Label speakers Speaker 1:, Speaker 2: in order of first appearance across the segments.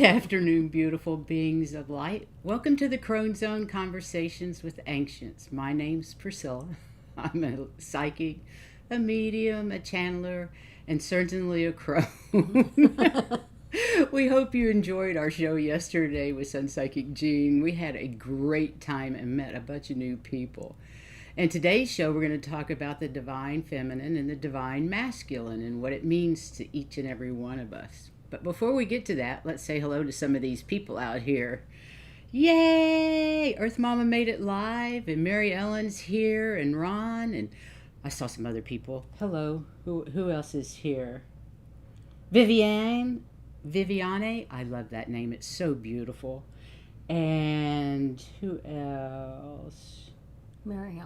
Speaker 1: afternoon, beautiful beings of light. Welcome to the Crone Zone Conversations with Ancients. My name's Priscilla. I'm a psychic, a medium, a channeler, and certainly a crone. We hope you enjoyed our show yesterday with Sun Psychic Jean. We had a great time and met a bunch of new people. In today's show, we're going to talk about the divine feminine and the divine masculine and what it means to each and every one of us. But before we get to that, let's say hello to some of these people out here. Yay! Earth Mama made it live, and Mary Ellen's here, and Ron, and I saw some other people. Hello. Who else is here? Viviane, I love that name. It's so beautiful. And who else? Mary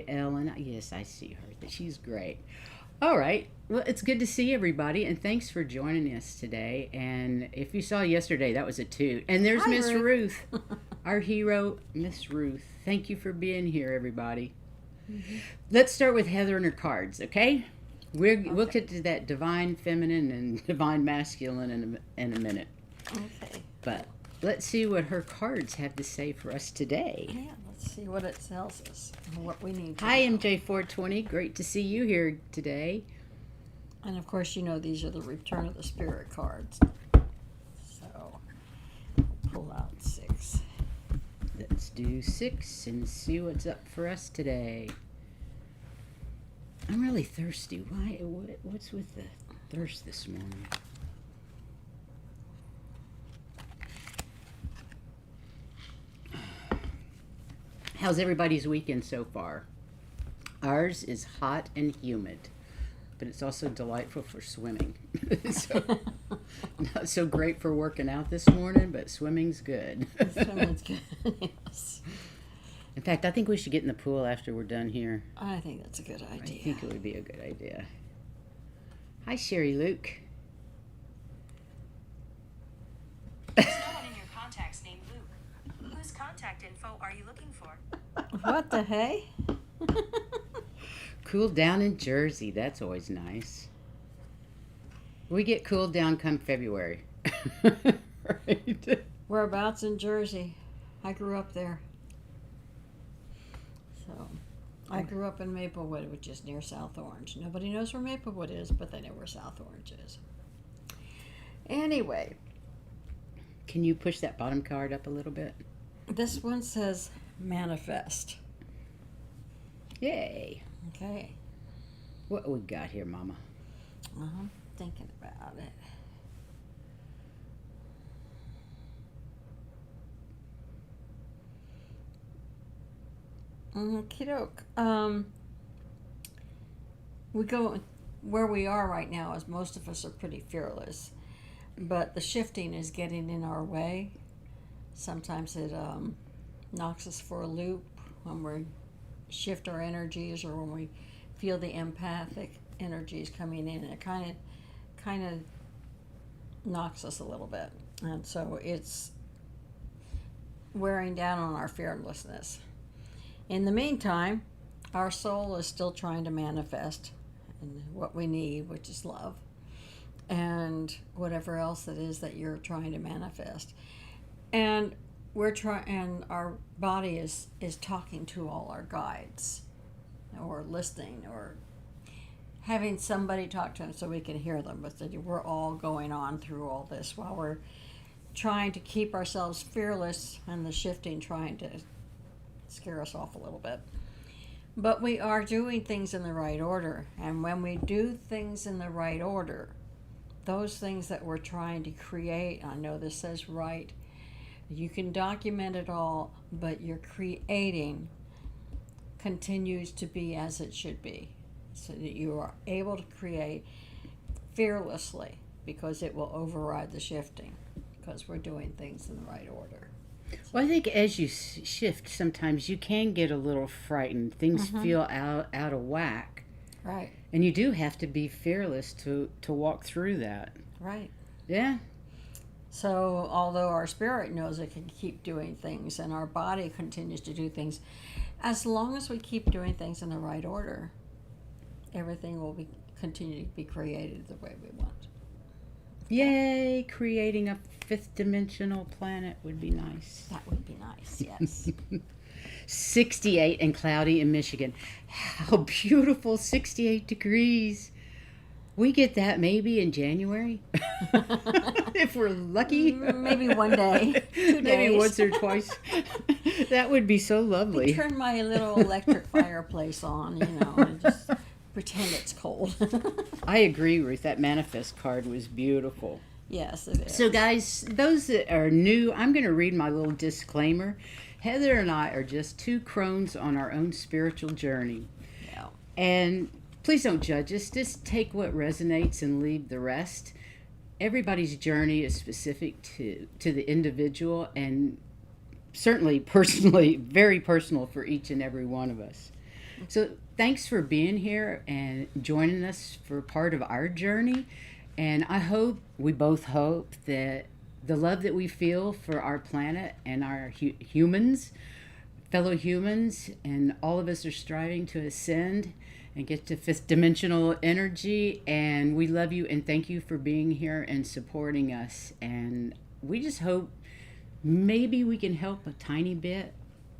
Speaker 1: Ellen. Yes, I see her. She's great. All right. Well, it's good to see everybody, and thanks for joining us today. And if you saw yesterday, that was a toot. And there's Miss Ruth, our hero, Miss Ruth. Thank you for being here, everybody. Mm-hmm. Let's start with Heather and her cards, okay? We'll get to that divine feminine and divine masculine in a minute.
Speaker 2: Okay.
Speaker 1: But let's see what her cards have to say for us today.
Speaker 2: Yeah, let's see what it tells us and what we need to
Speaker 1: Hi,
Speaker 2: know.
Speaker 1: MJ420. Great to see you here today.
Speaker 2: And of course, you know these are the Return of the Spirit cards. So, pull out 6.
Speaker 1: Let's do 6 and see what's up for us today. I'm really thirsty. Why? What's with the thirst this morning? How's everybody's weekend so far? Ours is hot and humid, but it's also delightful for swimming. So, not so great for working out this morning, but swimming's good.
Speaker 2: Swimming's good, yes.
Speaker 1: In fact, I think we should get in the pool after we're done here.
Speaker 2: I think that's a good idea.
Speaker 1: I think it would be a good idea. Hi, Sherry Luke.
Speaker 3: Someone in your contacts named Luke. Whose contact info are you looking for?
Speaker 2: What the hey?
Speaker 1: Cooled down in Jersey. That's always nice. We get cooled down come February. Right?
Speaker 2: Whereabouts in Jersey? I grew up there. So, I grew up in Maplewood, which is near South Orange. Nobody knows where Maplewood is, but they know where South Orange is. Anyway.
Speaker 1: Can you push that bottom card up a little bit?
Speaker 2: This one says manifest.
Speaker 1: Yay.
Speaker 2: Okay.
Speaker 1: What we got here, Mama?
Speaker 2: I'm thinking about it. Okey-doke. We go where we are right now is most of us are pretty fearless, but the shifting is getting in our way. Sometimes it knocks us for a loop when we shift our energies or when we feel the empathic energies coming in. It kind of knocks us a little bit, and so it's wearing down on our fearlessness. In the meantime, our soul is still trying to manifest what we need, which is love, and whatever else it is that you're trying to manifest. And and our body is talking to all our guides, or listening, or having somebody talk to them so we can hear them. But we're all going on through all this while we're trying to keep ourselves fearless, and the shifting trying to scare us off a little bit. But we are doing things in the right order, and when we do things in the right order, those things that we're trying to create, I know this says right, you can document it all, but your creating continues to be as it should be, so that you are able to create fearlessly, because it will override the shifting, because we're doing things in the right order.
Speaker 1: Well, I think as you shift, sometimes you can get a little frightened. Things feel out of whack.
Speaker 2: Right.
Speaker 1: And you do have to be fearless to walk through that.
Speaker 2: Right.
Speaker 1: Yeah.
Speaker 2: So although our spirit knows it can keep doing things and our body continues to do things, as long as we keep doing things in the right order, everything will continue to be created the way we want.
Speaker 1: Yay, creating a fifth dimensional planet would be nice.
Speaker 2: That would be nice, yes.
Speaker 1: 68 and cloudy in Michigan. How beautiful, 68 degrees. We get that maybe in January. If we're lucky.
Speaker 2: Maybe one day. 2 days.
Speaker 1: Maybe once or twice. That would be so lovely.
Speaker 2: Turn my little electric fireplace on, and just pretend it's cold.
Speaker 1: I agree, Ruth. That manifest card was beautiful.
Speaker 2: Yes, it is.
Speaker 1: So, guys, those that are new, I'm going to read my little disclaimer. Heather and I are just two crones on our own spiritual journey.
Speaker 2: Yeah.
Speaker 1: And please don't judge us. Just take what resonates and leave the rest. Everybody's journey is specific to the individual, and certainly personally, very personal for each and every one of us. So thanks for being here and joining us for part of our journey. And we both hope that the love that we feel for our planet and our fellow humans, and all of us are striving to ascend and get to fifth dimensional energy. And we love you and thank you for being here and supporting us. And we just hope maybe we can help a tiny bit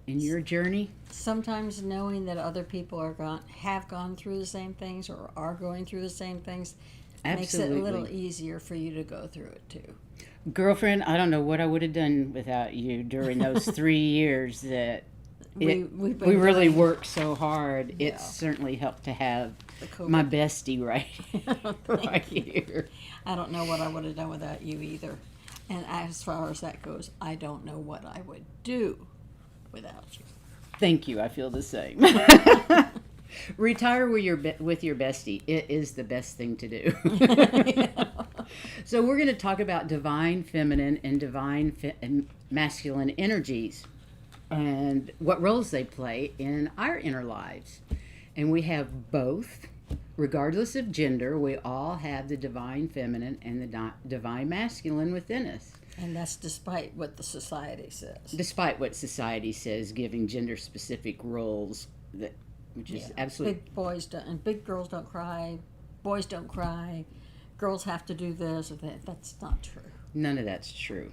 Speaker 1: in your journey.
Speaker 2: Sometimes knowing that other people have gone through the same things or are going through the same things makes it a little easier for you to go through it too.
Speaker 1: Girlfriend, I don't know what I would have done without you during those 3 years that we really worked so hard.
Speaker 2: Yeah.
Speaker 1: It certainly helped to have my bestie right here.
Speaker 2: I don't know what I would have done without you either. And as far as that goes, I don't know what I would do without you.
Speaker 1: Thank you. I feel the same. Retire with your bestie. It is the best thing to do.
Speaker 2: Yeah.
Speaker 1: So we're going to talk about divine feminine and divine masculine energies and what roles they play in our inner lives. And we have both. Regardless of gender, we all have the divine feminine and the divine masculine within us.
Speaker 2: And that's despite what the society says.
Speaker 1: Despite what society says, giving gender-specific roles, which is absolutely...
Speaker 2: Big boys don't, and big girls don't cry. Boys don't cry. Girls have to do this or that. That's not true.
Speaker 1: None of that's true.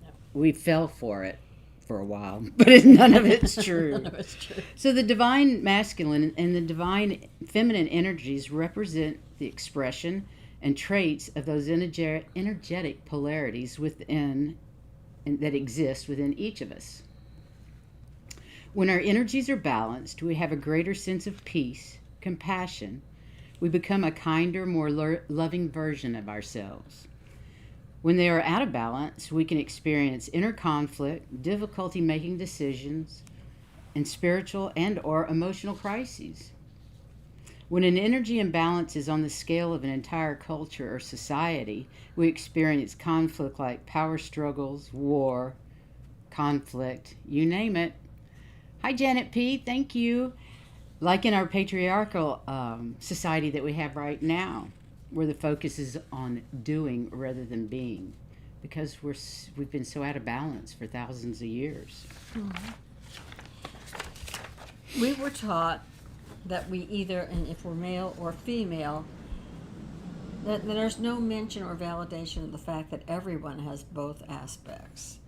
Speaker 2: No.
Speaker 1: We fell for it for a while, but none of it's true.
Speaker 2: None of it's true.
Speaker 1: So the divine masculine and the divine feminine energies represent the expression and traits of those energetic polarities within and that exist within each of us. When our energies are balanced, we have a greater sense of peace, compassion. We become a kinder, more loving version of ourselves. When they are out of balance, we can experience inner conflict, difficulty making decisions, and spiritual and or emotional crises. When an energy imbalance is on the scale of an entire culture or society, we experience conflict like power struggles, war, conflict, you name it. Hi, Janet P. Thank you. Like in our patriarchal society that we have right now, where the focus is on doing rather than being, because we've been so out of balance for thousands of years.
Speaker 2: Mm-hmm. We were taught that we either, and if we're male or female, that there's no mention or validation of the fact that everyone has both aspects.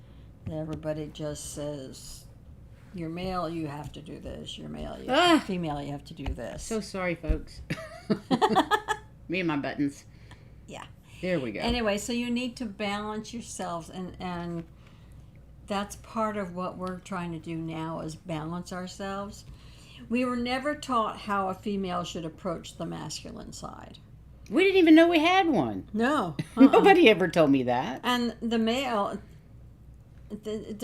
Speaker 2: That everybody just says, you're male, you have to do this. You're male, female, you have to do this.
Speaker 1: So sorry, folks. Me and my buttons.
Speaker 2: Yeah.
Speaker 1: There we go.
Speaker 2: Anyway, so you need to balance yourselves, and that's part of what we're trying to do now is balance ourselves. We were never taught how a female should approach the masculine side.
Speaker 1: We didn't even know we had one.
Speaker 2: No.
Speaker 1: Nobody ever told me that.
Speaker 2: And the male, they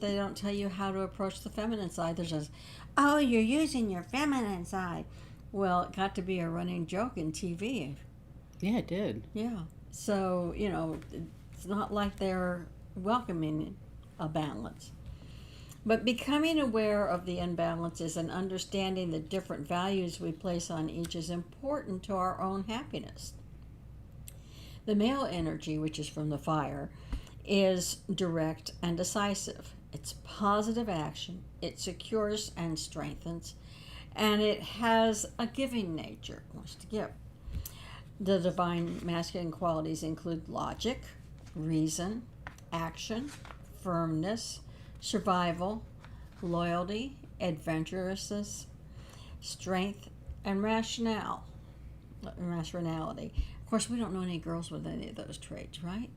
Speaker 2: don't tell you how to approach the feminine side. They're just, oh, you're using your feminine side. Well, it got to be a running joke in TV.
Speaker 1: Yeah, it did.
Speaker 2: Yeah. So, it's not like they're welcoming a balance. But becoming aware of the imbalances and understanding the different values we place on each is important to our own happiness. The male energy, which is from the fire, is direct and decisive. It's positive action. It secures and strengthens. And it has a giving nature. It wants to give. The divine masculine qualities include logic, reason, action, firmness, survival, loyalty, adventurousness, strength, and rationality. Of course, we don't know any girls with any of those traits, right?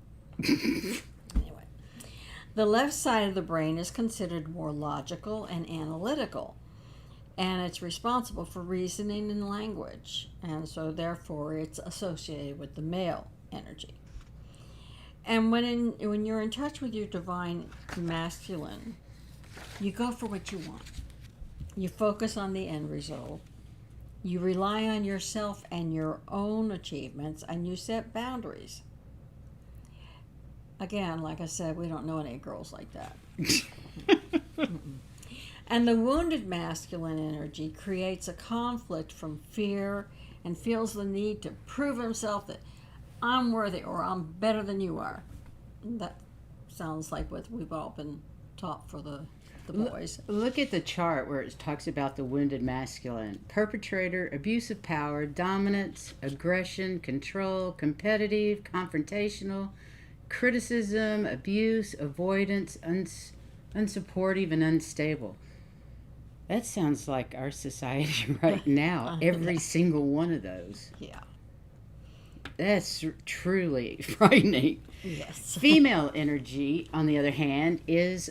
Speaker 2: Anyway, the left side of the brain is considered more logical and analytical, and it's responsible for reasoning and language, and so therefore it's associated with the male energy. And when you're in touch with your divine masculine, you go for what you want. You focus on the end result. You rely on yourself and your own achievements, and you set boundaries. Again, like I said, we don't know any girls like that. And the wounded masculine energy creates a conflict from fear and feels the need to prove himself that I'm worthy or I'm better than you are. That sounds like what we've all been taught for the boys.
Speaker 1: Look at the chart where it talks about the wounded masculine. Perpetrator, abuse of power, dominance, aggression, control, competitive, confrontational, criticism, abuse, avoidance, unsupportive, and unstable. That sounds like our society right now. Every single one of those.
Speaker 2: Yeah.
Speaker 1: That's truly frightening.
Speaker 2: Yes.
Speaker 1: Female energy, on the other hand, is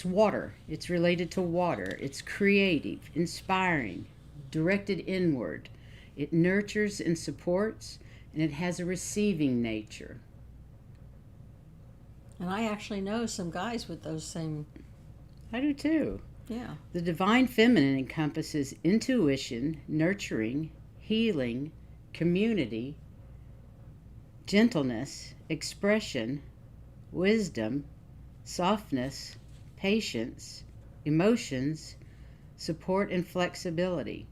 Speaker 1: water. It's related to water. It's creative, inspiring, directed inward. It nurtures and supports, and it has a receiving nature.
Speaker 2: And I actually know some guys with those same.
Speaker 1: I do too.
Speaker 2: Yeah.
Speaker 1: The divine feminine encompasses intuition, nurturing, healing, community, gentleness, expression, wisdom, softness, patience, emotions, support, and flexibility.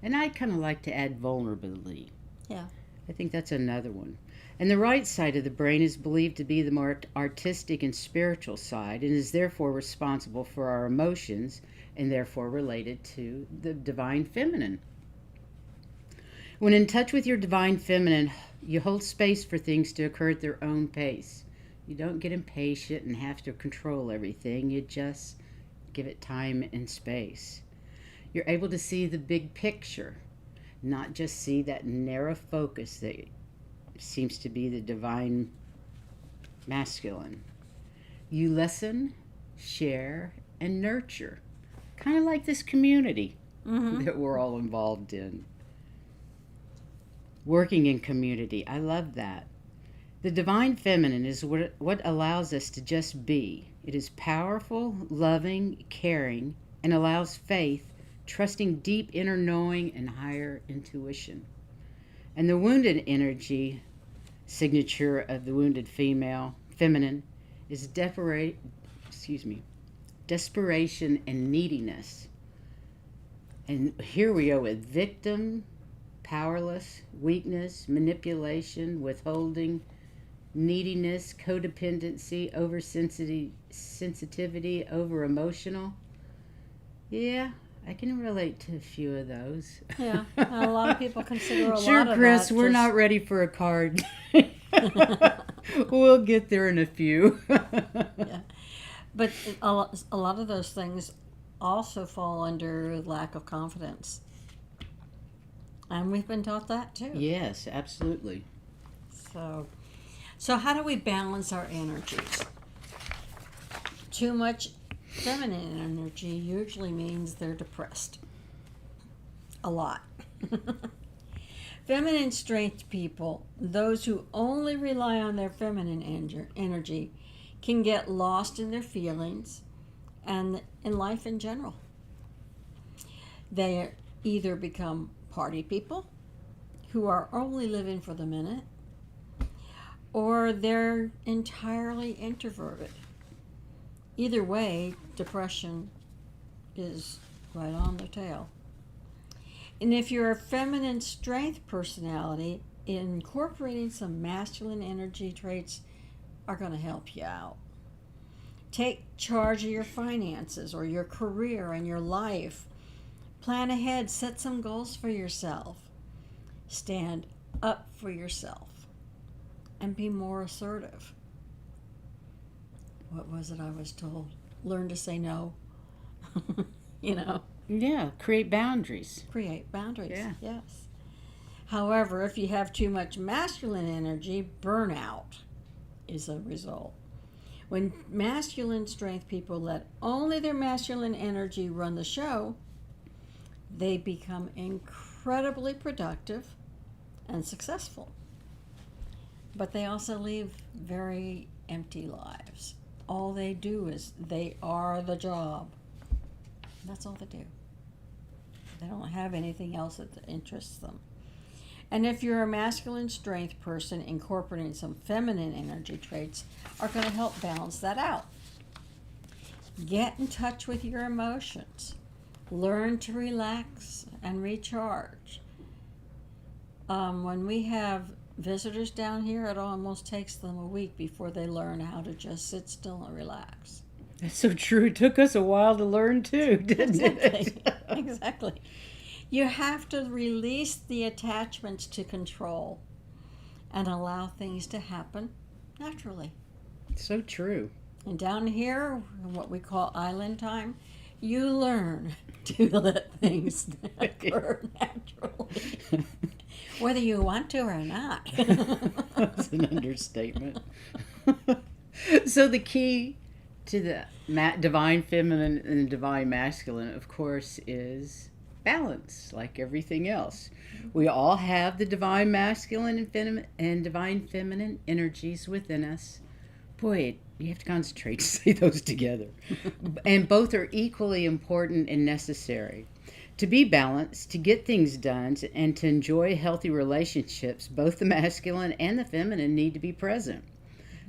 Speaker 1: And I'd kind of like to add vulnerability.
Speaker 2: Yeah.
Speaker 1: I think that's another one. And the right side of the brain is believed to be the more artistic and spiritual side, and is therefore responsible for our emotions and therefore related to the divine feminine. When in touch with your divine feminine, you hold space for things to occur at their own pace. You don't get impatient and have to control everything. You just give it time and space. You're able to see the big picture, not just see that narrow focus that seems to be the divine masculine. You listen, share, and nurture. Kind of like this community that we're all involved in. Working in community. I love that. The divine feminine is what allows us to just be. It is powerful, loving, caring, and allows faith, trusting deep inner knowing and higher intuition. And the wounded energy signature of the wounded feminine is desperation and neediness. And here we go with victim, powerless, weakness, manipulation, withholding, neediness, codependency, oversensitivity, over-emotional. Yeah, I can relate to a few of those.
Speaker 2: Yeah, a lot of people consider a
Speaker 1: sure,
Speaker 2: lot of
Speaker 1: Chris,
Speaker 2: that.
Speaker 1: we're not ready for a card. We'll get there in a few.
Speaker 2: Yeah. But a lot of those things also fall under lack of confidence. And we've been taught that too.
Speaker 1: Yes, absolutely.
Speaker 2: So how do we balance our energies? Too much feminine energy usually means they're depressed. A lot. Feminine strength people, those who only rely on their feminine energy, can get lost in their feelings and in life in general. They either become party people who are only living for the minute, or they're entirely introverted. Either way, depression is right on the tail. And if you're a feminine strength personality, incorporating some masculine energy traits are going to help you out. Take charge of your finances or your career and your life. Plan ahead, set some goals for yourself. Stand up for yourself and be more assertive. What was it I was told? Learn to say no. You know,
Speaker 1: Yeah, create boundaries.
Speaker 2: create boundaries.
Speaker 1: Yeah.
Speaker 2: Yes. However, if you have too much masculine energy, burnout is a result. When masculine strength people let only their masculine energy run the show, they become incredibly productive and successful. But they also live very empty lives. All they do is they are the job. That's all they do. They don't have anything else that interests them. And if you're a masculine strength person, incorporating some feminine energy traits are going to help balance that out. Get in touch with your emotions. Learn to relax and recharge. When we have visitors down here, it almost takes them a week before they learn how to just sit still and relax.
Speaker 1: That's so true. It took us a while to learn too, didn't
Speaker 2: Exactly.
Speaker 1: it?
Speaker 2: Exactly. You have to release the attachments to control and allow things to happen naturally.
Speaker 1: So true.
Speaker 2: And down here, what we call island time, you learn to let things occur naturally, whether you want to or not.
Speaker 1: That's an understatement. So the key to the divine feminine and the divine masculine, of course, is balance, like everything else. We all have the divine masculine and divine feminine energies within us. Boy, you have to concentrate to say those together. And both are equally important and necessary. To be balanced, to get things done, and to enjoy healthy relationships, both the masculine and the feminine need to be present.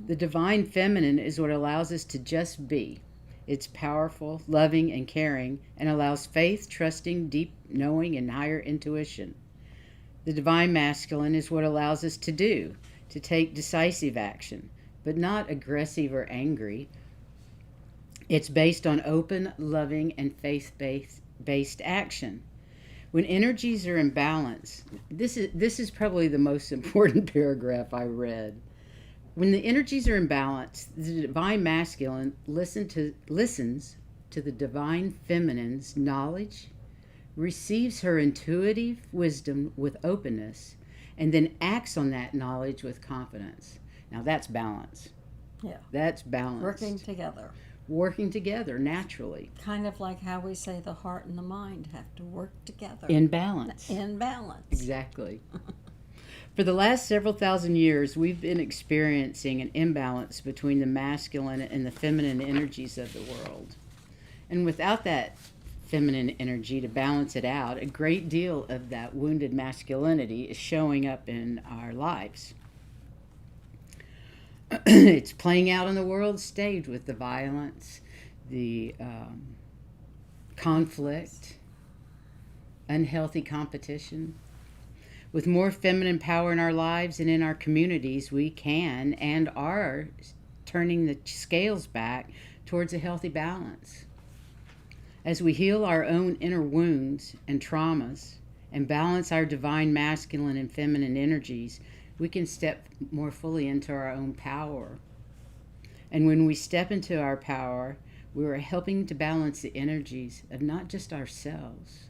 Speaker 1: The divine feminine is what allows us to just be. It's powerful, loving, and caring, and allows faith, trusting, deep knowing, and higher intuition. The divine masculine is what allows us to do, to take decisive action, but not aggressive or angry. It's based on open, loving, and faith-based action. When energies are in balance, this is probably the most important paragraph I read. When the energies are in balance, the divine masculine listens to the divine feminine's knowledge, receives her intuitive wisdom with openness, and then acts on that knowledge with confidence. Now that's balance.
Speaker 2: Yeah.
Speaker 1: That's balance.
Speaker 2: Working together
Speaker 1: naturally.
Speaker 2: Kind of like how we say the heart and the mind have to work together.
Speaker 1: In balance.
Speaker 2: In balance.
Speaker 1: Exactly. For the last several thousand years, we've been experiencing an imbalance between the masculine and the feminine energies of the world. And without that feminine energy to balance it out, a great deal of that wounded masculinity is showing up in our lives. It's playing out on the world stage with the violence, the conflict, unhealthy competition. With more feminine power in our lives and in our communities, we can and are turning the scales back towards a healthy balance. As we heal our own inner wounds and traumas and balance our divine masculine and feminine energies, we can step more fully into our own power. And when we step into our power, we are helping to balance the energies of not just ourselves,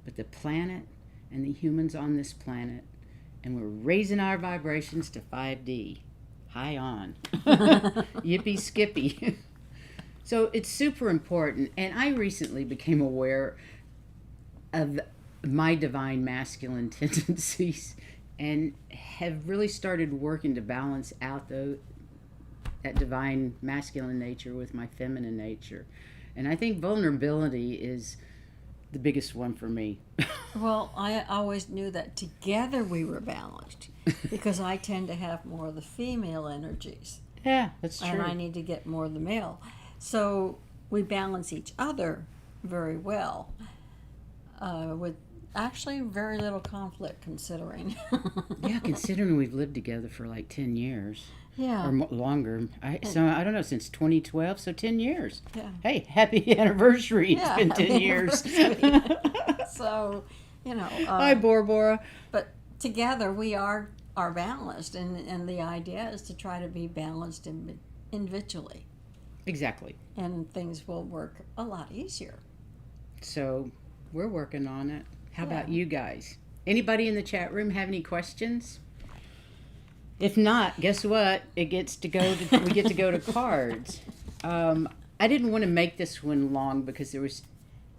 Speaker 1: but the planet and the humans on this planet. And we're raising our vibrations to 5D. High on. Yippee skippy. So it's super important. And I recently became aware of my divine masculine tendencies and have really started working to balance out that divine masculine nature with my feminine nature. And I think vulnerability is the biggest one for me.
Speaker 2: Well, I always knew that together we were balanced because I tend to have more of the female energies.
Speaker 1: Yeah, that's true.
Speaker 2: And I need to get more of the male. So we balance each other very well with actually very little conflict considering.
Speaker 1: Yeah, considering we've lived together for like 10 years.
Speaker 2: Yeah.
Speaker 1: Or longer. So I don't know, since 2012, so 10 years.
Speaker 2: Yeah.
Speaker 1: Hey, happy anniversary. It's been 10
Speaker 2: happy
Speaker 1: years.
Speaker 2: anniversary. So,
Speaker 1: Hi, Bora Bora.
Speaker 2: But together we are balanced, and the idea is to try to be balanced individually,
Speaker 1: Exactly.
Speaker 2: and things will work a lot easier.
Speaker 1: So we're working on it. How about
Speaker 2: Yeah.
Speaker 1: you guys? Anybody in the chat room have any questions? If not, guess what? We get to go to cards. I didn't want to make this one long because there was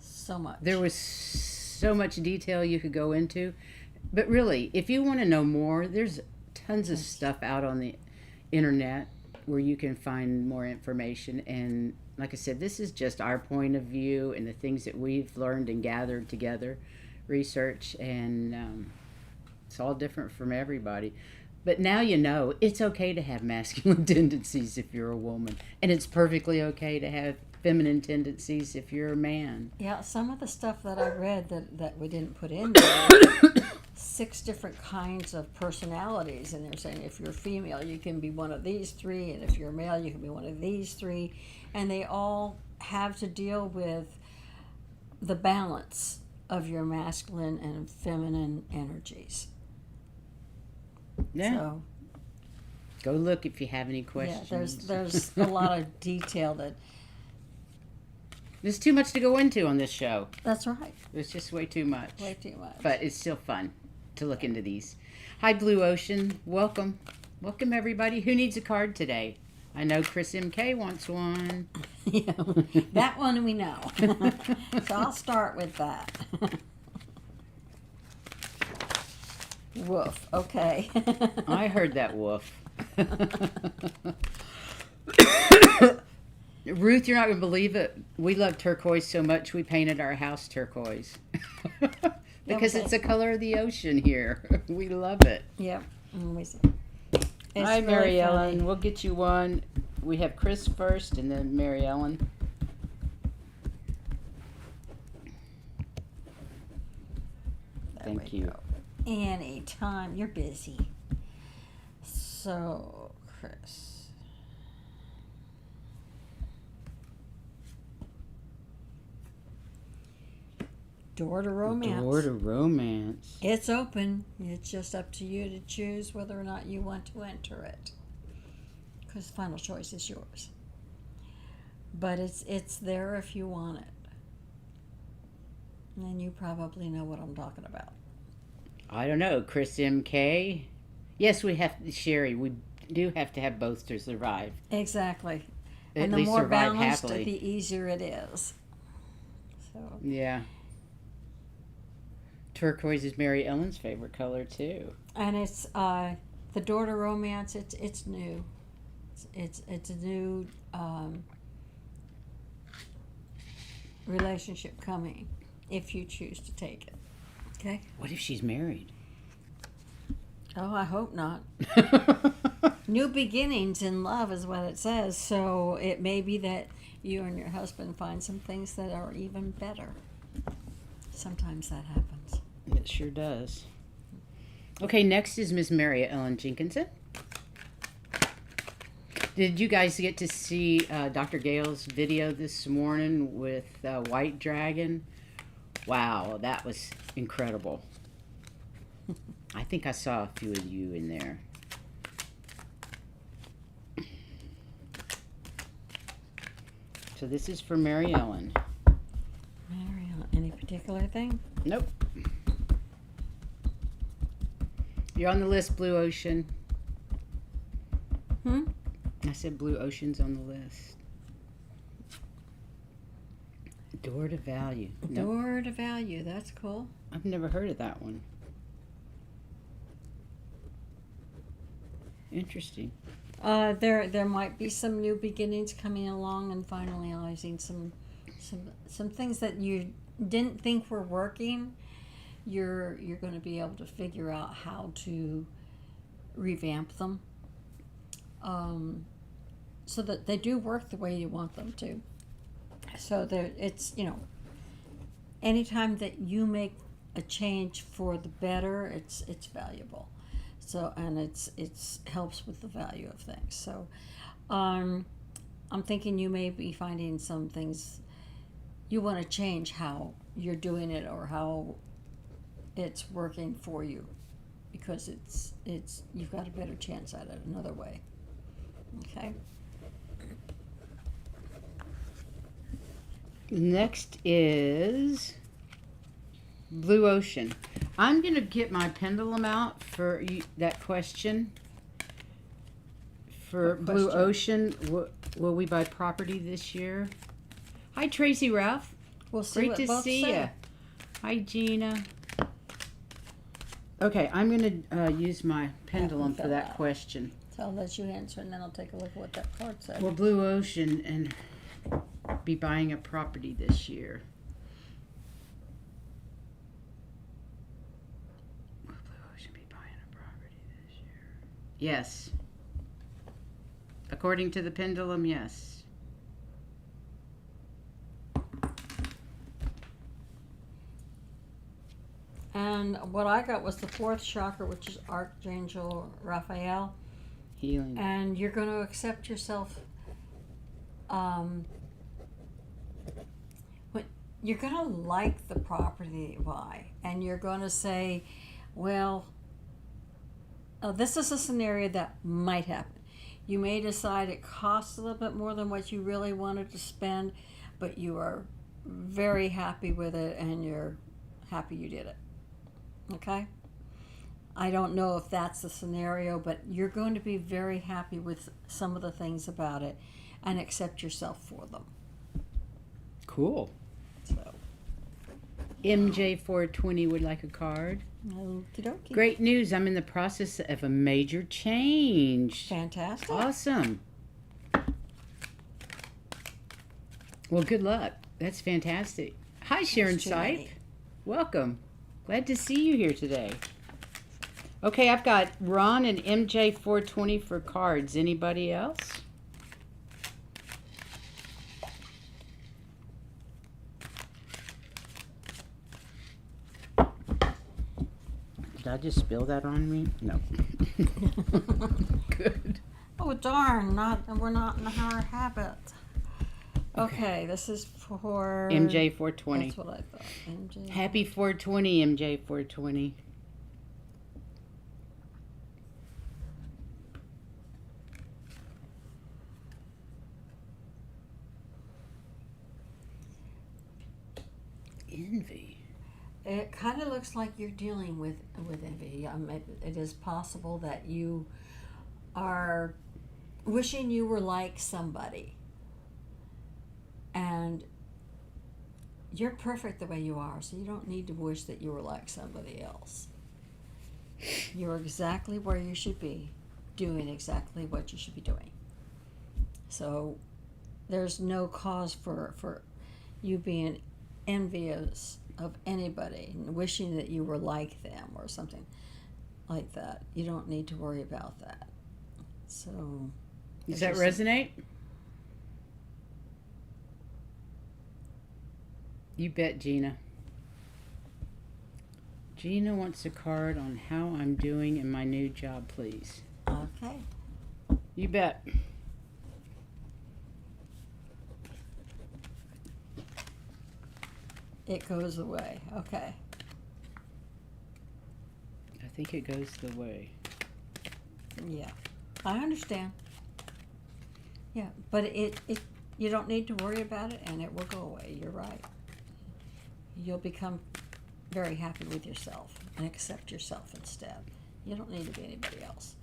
Speaker 2: So much.
Speaker 1: so much detail you could go into. But really, if you want to know more, there's tons of stuff out on the internet where you can find more information. And like I said, this is just our point of view and the things that we've learned and gathered together, research, and it's all different from everybody. But now you know it's okay to have masculine tendencies if you're a woman, and it's perfectly okay to have feminine tendencies if you're a man.
Speaker 2: Yeah, some of the stuff that I read that we didn't put in there, 6 different kinds of personalities, and they're saying if you're female, you can be one of these 3, and if you're male, you can be one of these 3, and they all have to deal with the balance of your masculine and feminine energies.
Speaker 1: Yeah.
Speaker 2: So,
Speaker 1: Go look if you have any
Speaker 2: yeah,
Speaker 1: questions.
Speaker 2: there's a lot of detail that.
Speaker 1: There's too much to go into on this show.
Speaker 2: That's right.
Speaker 1: There's just way too much.
Speaker 2: Way too much.
Speaker 1: But it's still fun to look into these. Hi, Blue Ocean. Welcome. Welcome, everybody. Who needs a card today? I know Chris MK wants one.
Speaker 2: Yeah, that one we know. So I'll start with that. Woof. Okay.
Speaker 1: I heard that woof. Ruth, you're not going to believe it. We love turquoise so much we painted our house turquoise. Because
Speaker 2: Okay.
Speaker 1: it's the color of the ocean here. We love it.
Speaker 2: Yep. Let me see.
Speaker 1: Hi,
Speaker 2: It's
Speaker 1: Mary
Speaker 2: really
Speaker 1: Ellen.
Speaker 2: funny.
Speaker 1: We'll get you one. We have Chris first and then Mary Ellen.
Speaker 2: There
Speaker 1: Thank
Speaker 2: we
Speaker 1: you.
Speaker 2: go. Anytime. You're busy. So, Chris. Door to romance.
Speaker 1: Door to romance.
Speaker 2: It's open. It's just up to you to choose whether or not you want to enter it. Because the final choice is yours. But it's there if you want it. And you probably know what I'm talking about.
Speaker 1: I don't know. Chris MK. Yes, we have Sherry. We do have to have both to survive.
Speaker 2: Exactly.
Speaker 1: At
Speaker 2: And the
Speaker 1: least
Speaker 2: more
Speaker 1: survive
Speaker 2: balanced,
Speaker 1: happily.
Speaker 2: the easier it is. So
Speaker 1: Yeah. Turquoise is Mary Ellen's favorite color too.
Speaker 2: and it's the door to romance. It's new. It's a new relationship coming if you choose to take it. Okay.
Speaker 1: What if she's married?
Speaker 2: Oh, I hope not. New beginnings in love is what it says. So it may be that you and your husband find some things that are even better. Sometimes that happens.
Speaker 1: It sure does. Okay, next is Miss Mary Ellen Jenkinson. Did you guys get to see Dr. Gale's video this morning with White Dragon? Wow, that was incredible. I think I saw a few of you in there. So this is for Mary Ellen.
Speaker 2: Mary, any particular thing?
Speaker 1: Nope. You're on the list, Blue Ocean. I said Blue Ocean's on the list. Door to Value. Nope.
Speaker 2: Door to value. That's cool.
Speaker 1: I've never heard of that one. Interesting.
Speaker 2: There might be some new beginnings coming along and finalizing some things that you didn't think were working. You're going to be able to figure out how to revamp them, so that they do work the way you want them to. So there, it's anytime that you make a change for the better, it's valuable. So, and it's helps with the value of things. So, I'm thinking you may be finding some things you want to change how you're doing it or how it's working for you. because it's you've got a better chance at it another way. Okay.
Speaker 1: Next is Blue Ocean. I'm going to get my pendulum out for that question. For
Speaker 2: What
Speaker 1: Blue
Speaker 2: question?
Speaker 1: Ocean, will we buy property this year? Hi, Tracy Ralph.
Speaker 2: We'll see
Speaker 1: Great
Speaker 2: what
Speaker 1: to
Speaker 2: both
Speaker 1: see
Speaker 2: say.
Speaker 1: you. Hi, Gina. Okay, I'm going to use my pendulum for
Speaker 2: fill
Speaker 1: that
Speaker 2: out.
Speaker 1: question.
Speaker 2: So I'll let you answer, and then I'll take a look at what that card said.
Speaker 1: Will Blue Ocean and be buying a property this year? Will Blue Ocean be buying a property this year? Yes. According to the pendulum, yes.
Speaker 2: And what I got was the fourth chakra, which is Archangel Raphael.
Speaker 1: Healing.
Speaker 2: And you're going to accept yourself. You're going to like the property that you buy, and you're going to say, well, this is a scenario that might happen. You may decide it costs a little bit more than what you really wanted to spend, but you are very happy with it, and you're happy you did it. Okay? I don't know if that's the scenario, but you're going to be very happy with some of the things about it and accept yourself for them.
Speaker 1: Cool.
Speaker 2: So,
Speaker 1: MJ420 would like a card.
Speaker 2: okie dokie.
Speaker 1: Great news. I'm in the process of a major change.
Speaker 2: Fantastic.
Speaker 1: Awesome. Well, good luck. That's fantastic. Hi, Sharon
Speaker 2: That's too
Speaker 1: Sipe.
Speaker 2: many.
Speaker 1: Welcome. Glad to see you here today. Okay, I've got Ron and MJ420 for cards. Anybody else? Did I just spill that on me? No. Good.
Speaker 2: Oh, darn. We're not in our habit. Okay, this is for...
Speaker 1: MJ420.
Speaker 2: That's what I thought. MJ.
Speaker 1: Happy 420, MJ420. Envy.
Speaker 2: It kind of looks like you're dealing with envy. It is possible that you are wishing you were like somebody. And you're perfect the way you are, so you don't need to wish that you were like somebody else. You're exactly where you should be, doing exactly what you should be doing. So there's no cause for you being envious of anybody and wishing that you were like them or something like that. You don't need to worry about that. So
Speaker 1: Does that resonate? You bet, Gina. Gina wants a card on how I'm doing in my new job, please.
Speaker 2: Okay.
Speaker 1: You bet.
Speaker 2: It goes away. Okay.
Speaker 1: I think it goes the way.
Speaker 2: Yeah. I understand. Yeah, but it you don't need to worry about it, and it will go away. You're right. You'll become very happy with yourself and accept yourself instead. You don't need to be anybody else.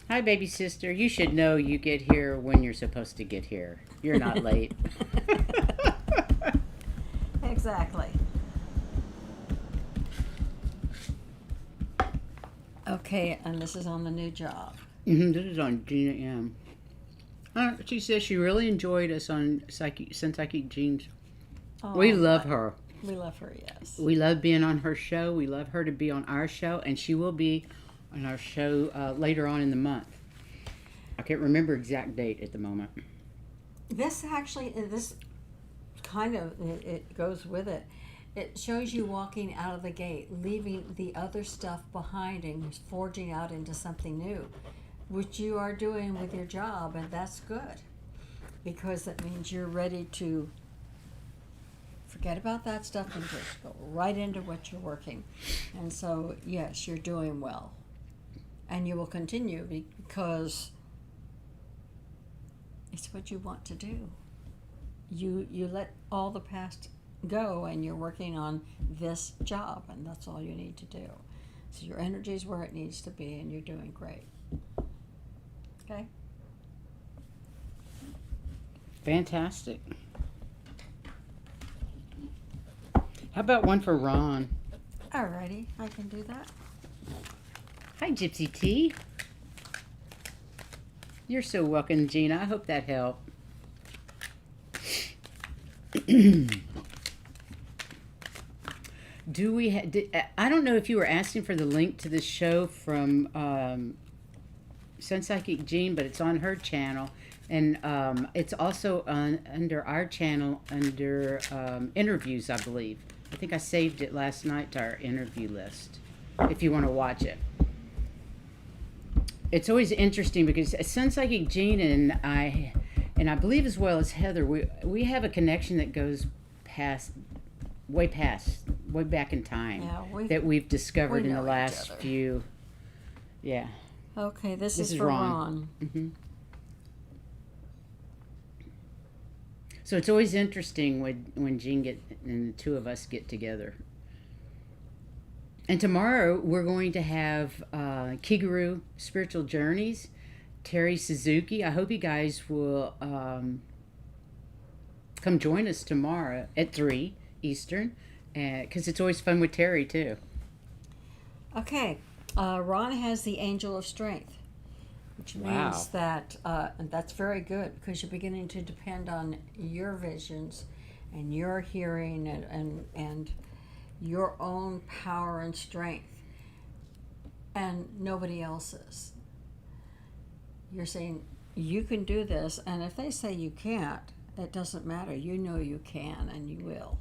Speaker 1: Hi, baby sister. You should know you get here when you're supposed to get here. You're not late.
Speaker 2: Exactly. Okay, and this is on the new job.
Speaker 1: This is on Gina M. She says she really enjoyed us on Psychic Jeans.
Speaker 2: Oh,
Speaker 1: We love her.
Speaker 2: We love her, yes.
Speaker 1: We love being on her show. We love her to be on our show, and she will be on our show later on in the month. I can't remember exact date at the moment.
Speaker 2: This kind of, it goes with it. It shows you walking out of the gate, leaving the other stuff behind and forging out into something new, which you are doing with your job, and that's good because that means you're ready forget about that stuff and just go right into what you're working. And so, yes, you're doing well. And you will continue because it's what you want to do. You let all the past go and you're working on this job, and that's all you need to do. So your energy is where it needs to be, and you're doing great. Okay?
Speaker 1: Fantastic. How about one for Ron?
Speaker 2: Alrighty, I can do that.
Speaker 1: Hi, Gypsy T. You're so welcome, Gina. I hope that helped. Do we? I don't know if you were asking for the link to this show from Sun Psychic Jean, but it's on her channel, and it's also under our channel under interviews, I believe. I think I saved it last night to our interview list. If you want to watch it, it's always interesting because Sun Psychic Jean and I believe as well as Heather, we have a connection that goes way back in time, that we've discovered in the last few. Yeah.
Speaker 2: Okay, this is for Ron.
Speaker 1: Mm-hmm. So it's always interesting when Jean and the two of us get together. And tomorrow we're going to have Kiguru Spiritual Journeys, Terry Suzuki. I hope you guys will come join us tomorrow at 3 Eastern, because it's always fun with Terry too.
Speaker 2: Okay, Ron has the Angel of Strength, which means that, and that's very good because you're beginning to depend on your visions and your hearing and your own power and strength, and nobody else's. You're saying you can do this, and if they say you can't, it doesn't matter. You know you can, and you will.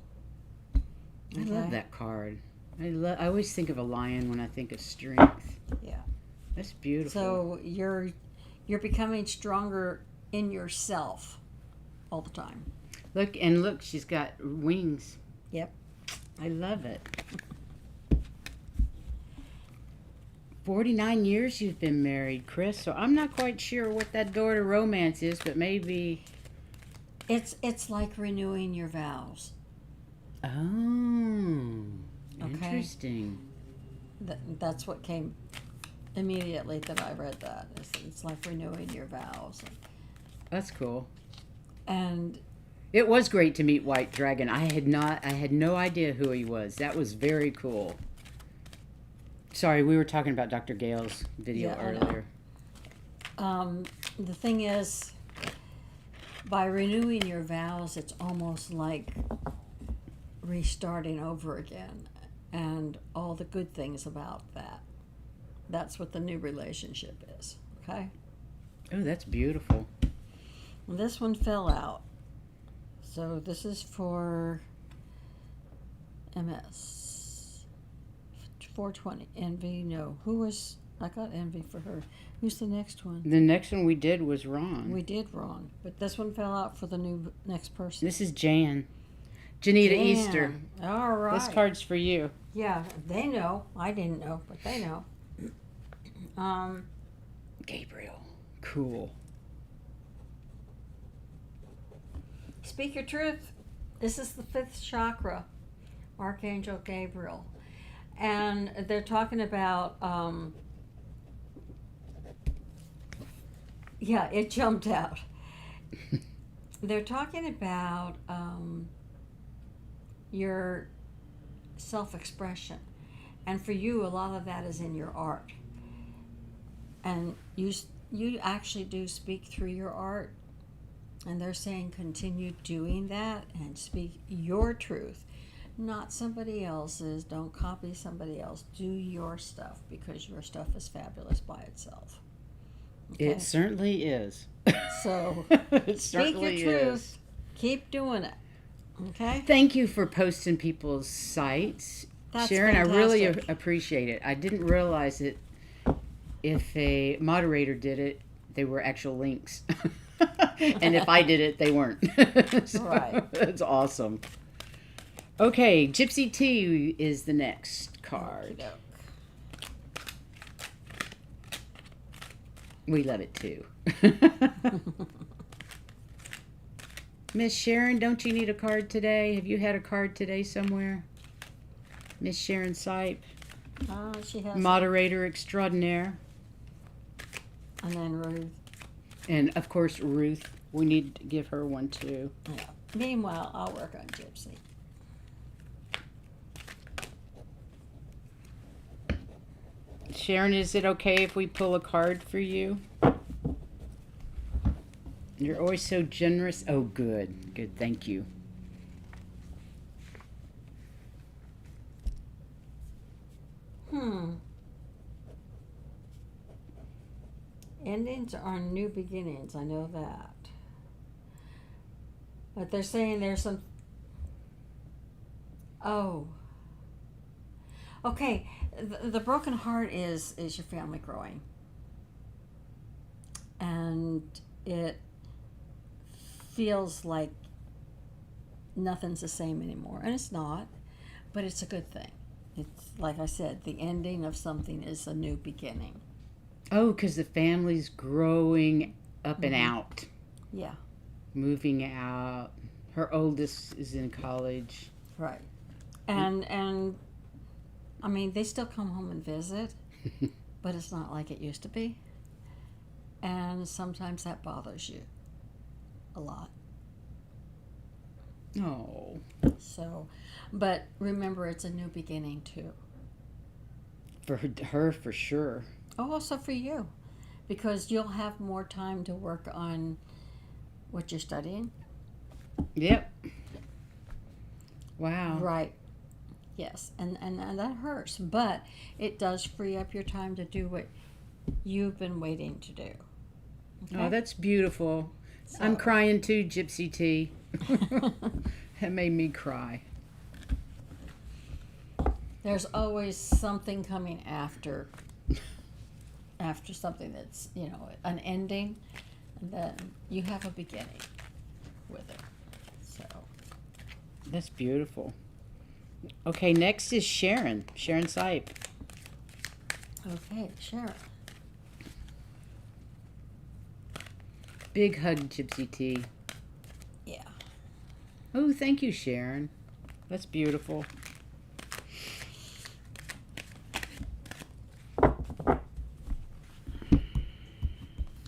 Speaker 1: I love that card. I always think of a lion when I think of strength.
Speaker 2: Yeah,
Speaker 1: that's beautiful.
Speaker 2: So you're becoming stronger in yourself all the time.
Speaker 1: Look, she's got wings.
Speaker 2: Yep.
Speaker 1: I love it. 49 years you've been married, Chris, so I'm not quite sure what that door to romance is, but maybe...
Speaker 2: It's like renewing your vows.
Speaker 1: Oh, interesting.
Speaker 2: That's what came immediately that I read that. It's like renewing your vows.
Speaker 1: That's cool.
Speaker 2: And
Speaker 1: it was great to meet White Dragon. I had no idea who he was. That was very cool. Sorry, we were talking about Dr. Gale's video earlier.
Speaker 2: The thing is, by renewing your vows, it's almost like restarting over again, and all the good things about that. That's what the new relationship is, okay?
Speaker 1: Oh, that's beautiful.
Speaker 2: Well, this one fell out. So this is for MS 420. Envy, no. I got Envy for her. Who's the next one?
Speaker 1: The next one we did was Ron.
Speaker 2: We did Ron, but this one fell out for the next person.
Speaker 1: This is Jan. Janita Easter.
Speaker 2: All right.
Speaker 1: This card's for you.
Speaker 2: Yeah, they know. I didn't know, but they know.
Speaker 1: Gabriel. Cool.
Speaker 2: Speak your truth. This is the 5th chakra, Archangel Gabriel. And they're talking about, yeah, it jumped out. They're talking about your self-expression. And for you, a lot of that is in your art. And you actually do speak through your art. And they're saying continue doing that and speak your truth, not somebody else's. Don't copy somebody else. Do your stuff, because your stuff is fabulous by itself. Okay?
Speaker 1: It certainly is.
Speaker 2: So
Speaker 1: it
Speaker 2: speak your
Speaker 1: certainly
Speaker 2: truth.
Speaker 1: is.
Speaker 2: Keep doing it. Okay?
Speaker 1: Thank you for posting people's sites.
Speaker 2: That's
Speaker 1: Sharon, I really
Speaker 2: fantastic.
Speaker 1: appreciate it. I didn't realize that if a moderator did it, they were actual links. And if I did it, they weren't. So,
Speaker 2: Right.
Speaker 1: That's awesome. Okay, Gypsy T is the next card.
Speaker 2: Okey-doke.
Speaker 1: We love it too. Miss Sharon, don't you need a card today? Have you had a card today somewhere? Miss Sharon Sipe,
Speaker 2: She has.
Speaker 1: moderator extraordinaire.
Speaker 2: And then Ruth.
Speaker 1: And of course, Ruth. We need to give her one too.
Speaker 2: Yeah. Meanwhile, I'll work on Gypsy.
Speaker 1: Sharon, is it okay if we pull a card for you? You're always so generous. Oh, good. Good. Thank you.
Speaker 2: Endings are new beginnings. I know that. But they're saying there's some. Oh. Okay. The broken heart is your family growing. And it feels like nothing's the same anymore. And it's not. But it's a good thing. It's, like I said, the ending of something is a new beginning.
Speaker 1: Oh, because the family's growing up and out.
Speaker 2: Yeah.
Speaker 1: Moving out. Her oldest is in college.
Speaker 2: Right. And I mean, they still come home and visit, but it's not like it used to be. And sometimes that bothers you a lot.
Speaker 1: Oh.
Speaker 2: So, but remember, it's a new beginning too.
Speaker 1: For her, for sure.
Speaker 2: Oh, also for you, because you'll have more time to work on what you're studying.
Speaker 1: Yep. Wow.
Speaker 2: Right. Yes, and that hurts, but it does free up your time to do what you've been waiting to do.
Speaker 1: Oh, that's beautiful.
Speaker 2: So-
Speaker 1: I'm crying too, Gypsy T. That made me cry.
Speaker 2: There's always something coming after something that's, an ending, and then you have a beginning with it. So,
Speaker 1: That's beautiful. Okay, next is Sharon. Sharon Sipe.
Speaker 2: okay, Sharon.
Speaker 1: Big hug, Gypsy T.
Speaker 2: Yeah.
Speaker 1: Oh, thank you, Sharon. That's beautiful.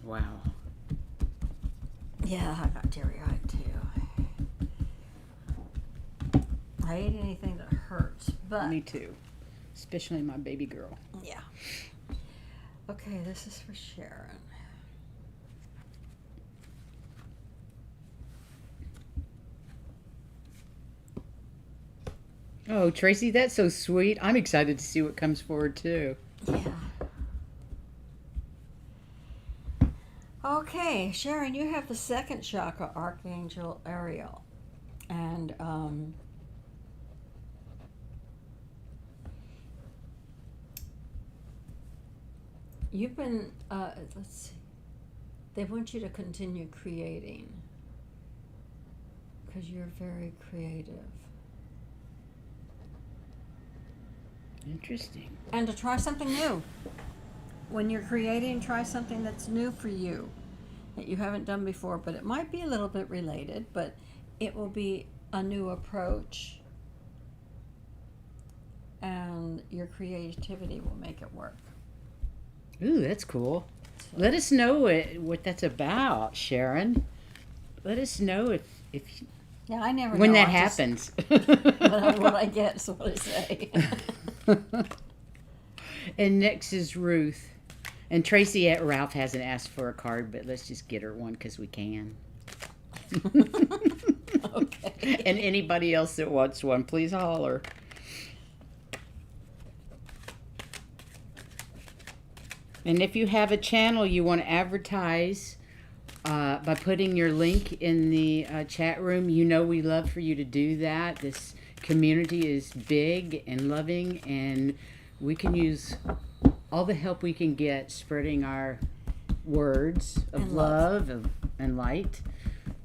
Speaker 1: Wow.
Speaker 2: Yeah, I got teary-eyed too. I hate anything that hurts, but
Speaker 1: Me too. Especially my baby girl.
Speaker 2: yeah. Okay, this is for Sharon.
Speaker 1: Oh, Tracy, that's so sweet. I'm excited to see what comes forward too.
Speaker 2: Yeah. Okay, Sharon, you have the second chakra, Archangel Ariel. And you've been, let's see, they want you to continue creating because you're very creative.
Speaker 1: Interesting.
Speaker 2: And to try something new. When you're creating, try something that's new for you that you haven't done before, but it might be a little bit related, but it will be a new approach, and your creativity will make it work.
Speaker 1: Ooh, that's cool.
Speaker 2: So,
Speaker 1: Let us know what that's about, Sharon. Let us know if
Speaker 2: yeah, I never
Speaker 1: when
Speaker 2: know.
Speaker 1: that
Speaker 2: I just-
Speaker 1: happens.
Speaker 2: what I get is what I say.
Speaker 1: And next is Ruth. And Tracy at Ralph hasn't asked for a card, but let's just get her one because we can.
Speaker 2: Okay.
Speaker 1: And anybody else that wants one, please holler. And if you have a channel you want to advertise by putting your link in the chat room, we love for you to do that. This community is big and loving, and we can use all the help we can get spreading our words of
Speaker 2: And love.
Speaker 1: and light.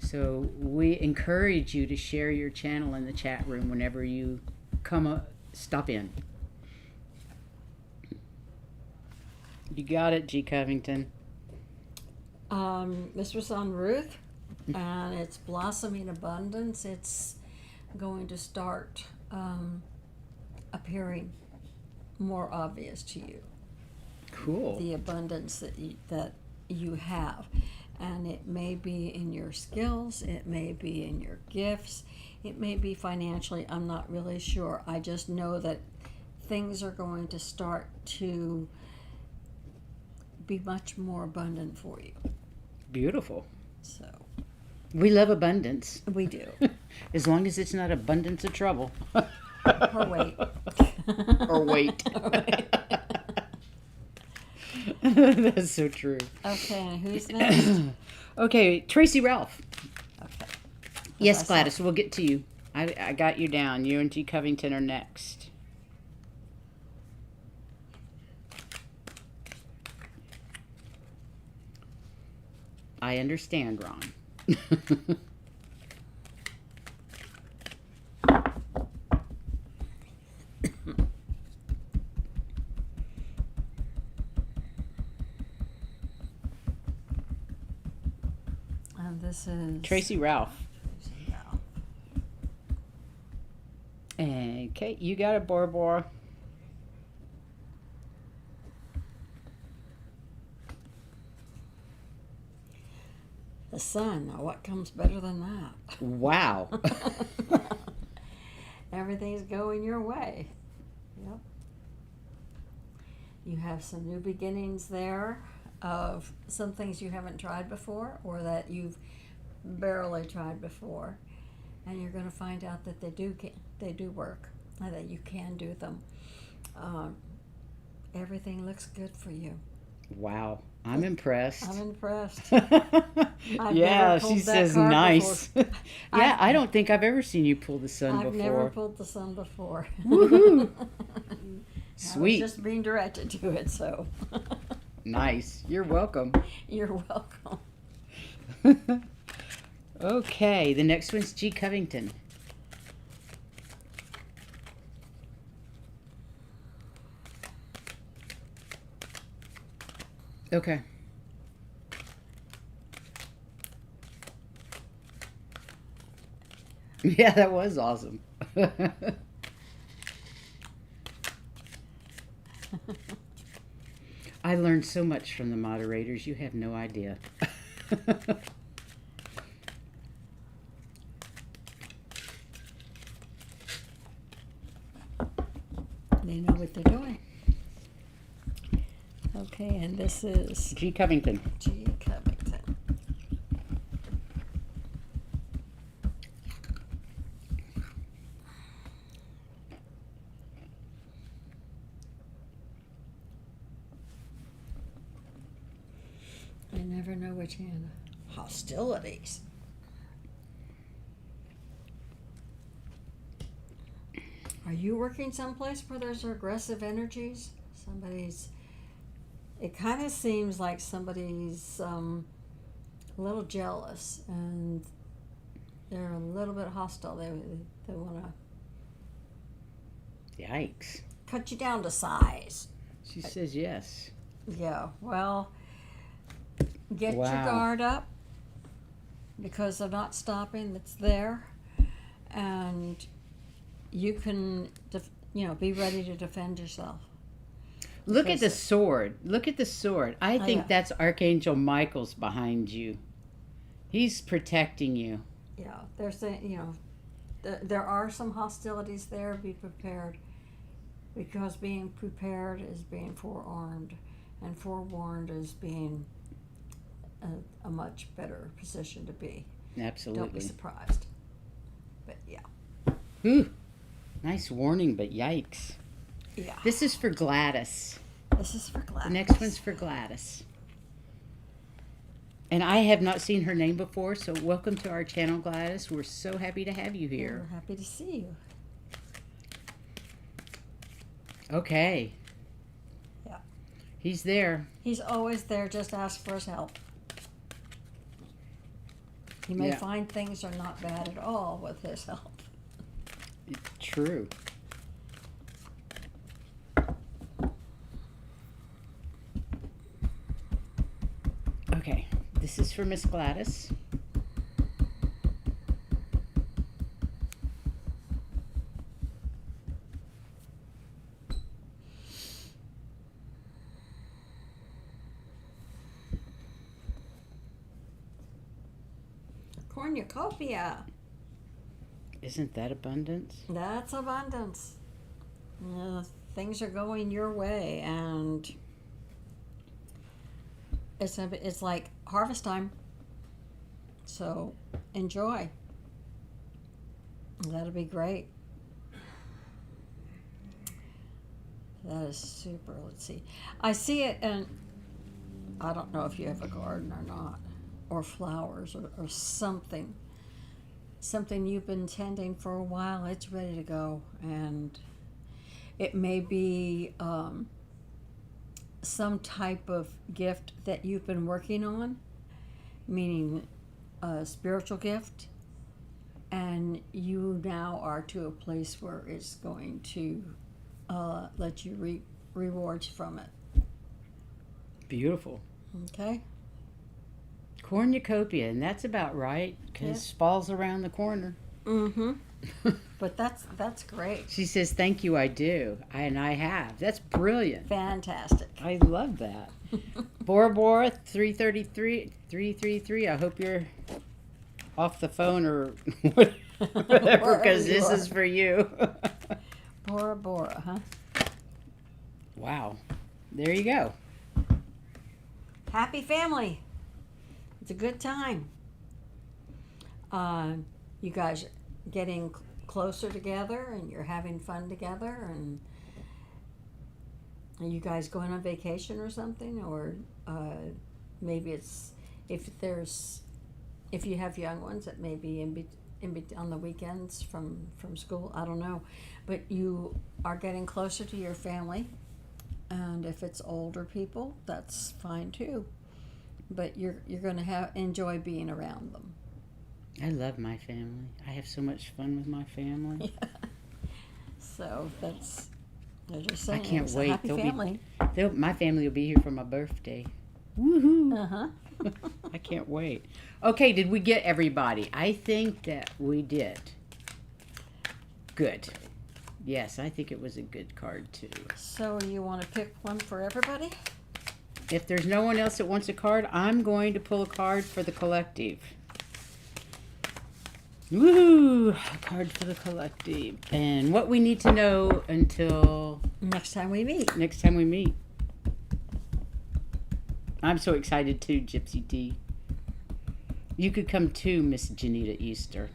Speaker 1: So we encourage you to share your channel in the chat room whenever you stop in. You got it, G. Covington.
Speaker 2: This was on Ruth, and it's blossoming abundance. It's going to start appearing more obvious to you.
Speaker 1: Cool.
Speaker 2: The abundance that you have. And it may be in your skills, it may be in your gifts, it may be financially, I'm not really sure. I just know that things are going to start to be much more abundant for you.
Speaker 1: Beautiful.
Speaker 2: So
Speaker 1: we love abundance.
Speaker 2: we do.
Speaker 1: As long as it's not abundance of trouble.
Speaker 2: Or weight.
Speaker 1: Or weight. That's so true.
Speaker 2: Okay, and who's next?
Speaker 1: Okay, Tracy Ralph.
Speaker 2: Okay.
Speaker 1: Yes, Gladys, we'll get to you. I got you down. You and G. Covington are next. I understand, Ron.
Speaker 2: And this is
Speaker 1: Tracy Ralph.
Speaker 2: Tracy Ralph.
Speaker 1: Okay, you got it, Bora Bora.
Speaker 2: The sun. Now, what comes better than that?
Speaker 1: Wow.
Speaker 2: Everything's going your way. Yep. You have some new beginnings there of some things you haven't tried before or that you've barely tried before. And you're going to find out that they do work and that you can do them. Everything looks good for you.
Speaker 1: Wow. I'm impressed.
Speaker 2: I'm impressed.
Speaker 1: Yeah, she says nice. Yeah, I don't think I've ever seen you pull the sun
Speaker 2: I've
Speaker 1: before.
Speaker 2: never pulled the sun before.
Speaker 1: Woohoo!
Speaker 2: Sweet.
Speaker 1: Sweet.
Speaker 2: I was just being directed to it, so.
Speaker 1: Nice. You're welcome.
Speaker 2: You're welcome.
Speaker 1: Okay, the next one's G. Covington. Okay. Yeah, that was awesome. I learned so much from the moderators. You have no idea.
Speaker 2: They know what they're doing. Okay, and this is
Speaker 1: G. Covington.
Speaker 2: G. Covington. I never know which hand. Hostilities. Are you working someplace where there's aggressive energies? It kind of seems like somebody's a little jealous and they're a little bit hostile. They want to
Speaker 1: Yikes.
Speaker 2: cut you down to size.
Speaker 1: She says yes.
Speaker 2: Yeah, well, get your
Speaker 1: Wow.
Speaker 2: guard up because they're not stopping. It's there. And you can, be ready to defend yourself.
Speaker 1: Look at the sword. Look at the sword. I think
Speaker 2: yeah.
Speaker 1: that's Archangel Michael's behind you. He's protecting you.
Speaker 2: Yeah, they're saying, there are some hostilities there. Be prepared. Because being prepared is being forearmed, and forewarned is being a much better position to be.
Speaker 1: Absolutely.
Speaker 2: Don't be surprised. But yeah.
Speaker 1: Ooh, nice warning, but yikes.
Speaker 2: Yeah.
Speaker 1: This is for Gladys.
Speaker 2: This is for Gladys.
Speaker 1: The next one's for Gladys. And I have not seen her name before, so welcome to our channel, Gladys. We're so happy to have you here.
Speaker 2: We're happy to see you.
Speaker 1: Okay.
Speaker 2: Yeah.
Speaker 1: He's there.
Speaker 2: He's always there. Just ask for his help. He may
Speaker 1: Yeah.
Speaker 2: find things are not bad at all with his help.
Speaker 1: True. Okay, this is for Miss Gladys.
Speaker 2: Cornucopia.
Speaker 1: Isn't that abundance?
Speaker 2: That's abundance. Things are going your way, and it's like harvest time. So enjoy. That'll be great. That is super. Let's see. I see it, and I don't know if you have a garden or not, or flowers, or something. Something you've been tending for a while. It's ready to go, and it may be some type of gift that you've been working on, meaning a spiritual gift, and you now are to a place where it's going to let you reap rewards from it.
Speaker 1: Beautiful.
Speaker 2: Okay?
Speaker 1: Cornucopia, and that's about right, because fall's around the corner.
Speaker 2: Mm-hmm. But that's great.
Speaker 1: She says, thank you, I do. And I have. That's brilliant.
Speaker 2: Fantastic.
Speaker 1: I love that. Bora Bora 333. I hope you're off the phone or whatever, because this is for you.
Speaker 2: Bora Bora, huh?
Speaker 1: Wow. There you go.
Speaker 2: Happy family. It's a good time. You guys getting closer together, and you're having fun together, and are you guys going on vacation or something? Or maybe it's if you have young ones, that may be on the weekends from school. I don't know, but you are getting closer to your family, and if it's older people, that's fine too. But you're going to enjoy being around them.
Speaker 1: I love my family. I have so much fun with my family.
Speaker 2: So they're just saying,
Speaker 1: I can't
Speaker 2: it's
Speaker 1: wait.
Speaker 2: A happy family.
Speaker 1: My family will be here for my birthday. Woohoo!
Speaker 2: Uh-huh.
Speaker 1: I can't wait. Okay, did we get everybody? I think that we did. Good. Yes, I think it was a good card too.
Speaker 2: So you want to pick one for everybody?
Speaker 1: If there's no one else that wants a card, I'm going to pull a card for the collective. Woo! A card for the collective. And what we need to know until
Speaker 2: Next time we meet.
Speaker 1: next time we meet. I'm so excited too, Gypsy T. You could come too, Miss Janita Easter.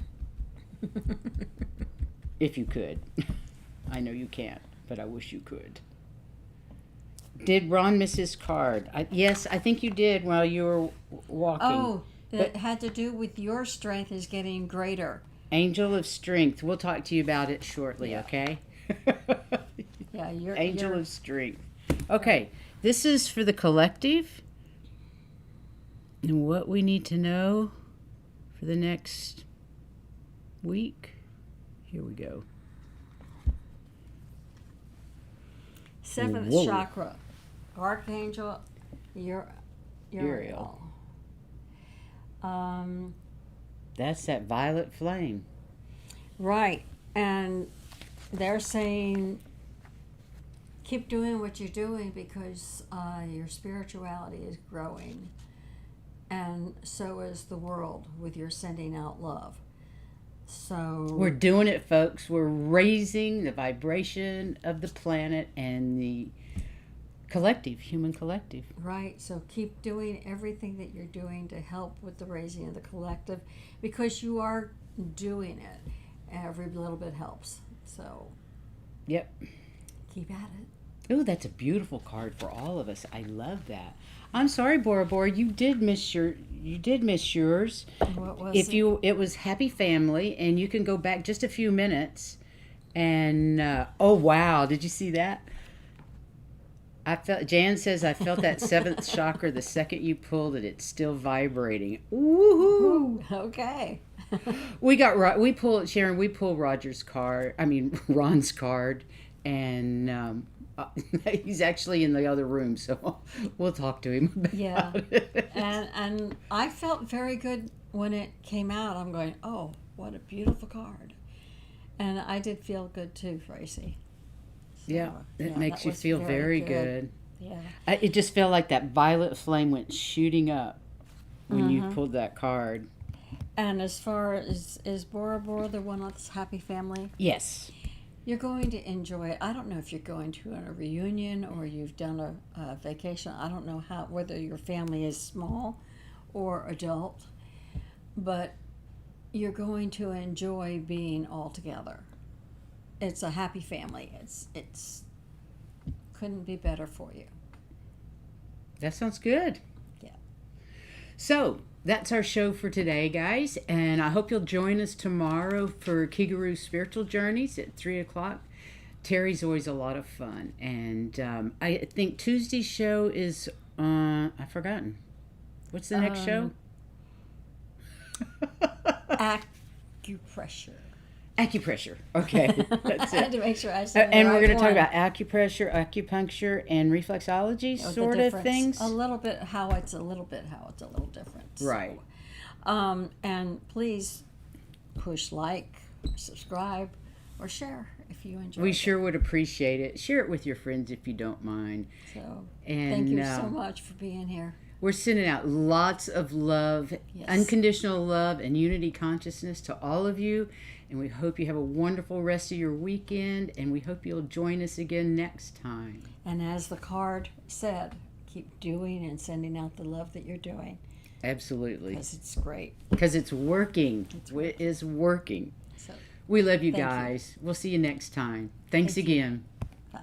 Speaker 1: If you could. I know you can't, but I wish you could. Did Ron miss his card? Yes, I think you did while you were walking.
Speaker 2: Oh, it had to do with your strength is getting greater.
Speaker 1: Angel of Strength. We'll talk to you about it shortly,
Speaker 2: Yeah.
Speaker 1: okay?
Speaker 2: Yeah,
Speaker 1: Angel of Strength. Okay, this is for the collective. And what we need to know for the next week. Here we go.
Speaker 2: Seventh
Speaker 1: Whoa.
Speaker 2: chakra. Archangel Uriel.
Speaker 1: That's that violet flame.
Speaker 2: Right. And they're saying keep doing what you're doing because your spirituality is growing. And so is the world with your sending out love. So
Speaker 1: We're doing it, folks. We're raising the vibration of the planet and the collective, human collective.
Speaker 2: right, so keep doing everything that you're doing to help with the raising of the collective because you are doing it. Every little bit helps. So
Speaker 1: Yep.
Speaker 2: keep at it.
Speaker 1: Oh, that's a beautiful card for all of us. I love that. I'm sorry, Bora Bora, you did miss yours.
Speaker 2: What was it?
Speaker 1: It was Happy Family, and you can go back just a few minutes. And oh wow, did you see that? Jan says, I felt that seventh chakra the second you pulled it. It's still vibrating. Woohoo!
Speaker 2: Okay.
Speaker 1: We pulled Roger's card. I mean, Ron's card. And he's actually in the other room, so we'll talk to him about it.
Speaker 2: And I felt very good when it came out. I'm going, oh, what a beautiful card. And I did feel good too, Tracy. So,
Speaker 1: yeah, it makes you feel very good.
Speaker 2: Yeah.
Speaker 1: It just felt like that violet flame went shooting up when you pulled that card.
Speaker 2: And as far as is Bora Bora the one that's Happy Family?
Speaker 1: Yes.
Speaker 2: You're going to enjoy it. I don't know if you're going to a reunion or you've done a vacation. I don't know whether your family is small or adult, but you're going to enjoy being all together. It's a happy family. It's couldn't be better for you.
Speaker 1: That sounds good.
Speaker 2: Yeah.
Speaker 1: So that's our show for today, guys, and I hope you'll join us tomorrow for Kigaru's Spiritual Journeys at 3:00. Terry's always a lot of fun, and I think Tuesday's show is I've forgotten. What's the next show?
Speaker 2: Acupressure.
Speaker 1: Acupressure. Okay, that's
Speaker 2: I had
Speaker 1: it.
Speaker 2: to make sure I said
Speaker 1: And
Speaker 2: the
Speaker 1: we're
Speaker 2: right
Speaker 1: going to talk
Speaker 2: one.
Speaker 1: about acupressure, acupuncture, and reflexology
Speaker 2: The
Speaker 1: sort of
Speaker 2: difference.
Speaker 1: things.
Speaker 2: A little bit how it's a little different.
Speaker 1: Right.
Speaker 2: So, and please push like, subscribe, or share if you enjoy.
Speaker 1: We sure would appreciate it. Share it with your friends if you don't mind.
Speaker 2: So
Speaker 1: And
Speaker 2: thank you so much for being here.
Speaker 1: we're sending out lots of love,
Speaker 2: Yes.
Speaker 1: unconditional love, and unity consciousness to all of you. And we hope you have a wonderful rest of your weekend. And we hope you'll join us again next time.
Speaker 2: And as the card said, keep doing and sending out the love that you're doing
Speaker 1: Absolutely.
Speaker 2: because it's great.
Speaker 1: Because it's working. It is working.
Speaker 2: So
Speaker 1: We love you
Speaker 2: Thank you.
Speaker 1: guys. We'll see you next time. Thanks
Speaker 2: Thank you.
Speaker 1: again.
Speaker 2: bye.